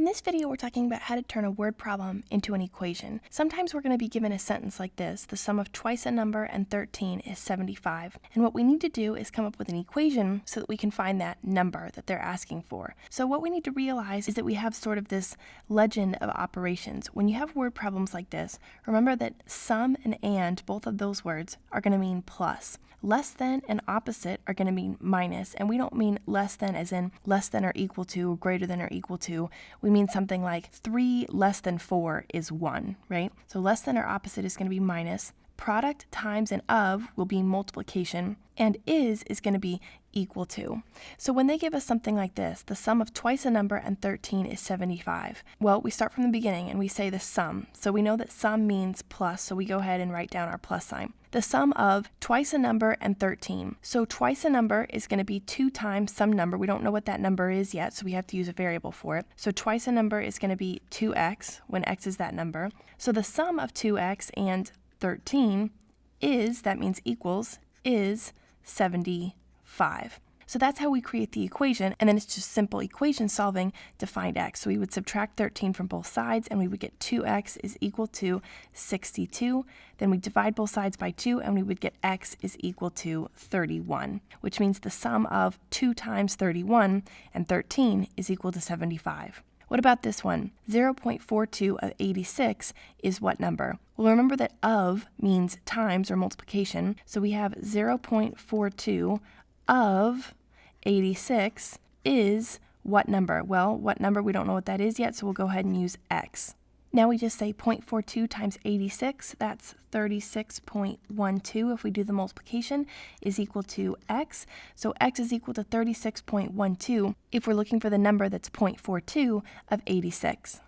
In this video, we're talking about how to turn a word problem into an equation. Sometimes we're going to be given a sentence like this: the sum of twice a number and 13 is 75. And what we need to do is come up with an equation so that we can find that number that they're asking for. So what we need to realize is that we have sort of this legend of operations. When you have word problems like this, remember that sum and, both of those words, are going to mean plus. Less than and opposite are going to mean minus, and we don't mean less than as in less than or equal to, or greater than or equal to. We mean something like 3 less than 4 is 1, right? So less than or opposite is going to be minus. Product times and of will be multiplication, and is going to be equal to. So when they give us something like this, the sum of twice a number and 13 is 75. Well, we start from the beginning and we say the sum. So we know that sum means plus, so we go ahead and write down our plus sign. The sum of twice a number and 13. So twice a number is going to be 2 times some number. We don't know what that number is yet, so we have to use a variable for it. So twice a number is going to be 2x, when x is that number. So the sum of 2x and 13 is, that means equals, is 75. So that's how we create the equation, and then it's just simple equation solving to find x. So we would subtract 13 from both sides, and we would get 2x is equal to 62. Then we divide both sides by 2, and we would get x is equal to 31, which means the sum of 2 times 31 and 13 is equal to 75. What about this one? 0.42 of 86 is what number? Well, remember that of means times or multiplication, so we have 0.42 of 86 is what number? Well, what number? We don't know what that is yet, so we'll go ahead and use x. Now we just say 0.42 times 86, that's 36.12. If we do the multiplication, is equal to x. So x is equal to 36.12 if we're looking for the number that's 0.42 of 86.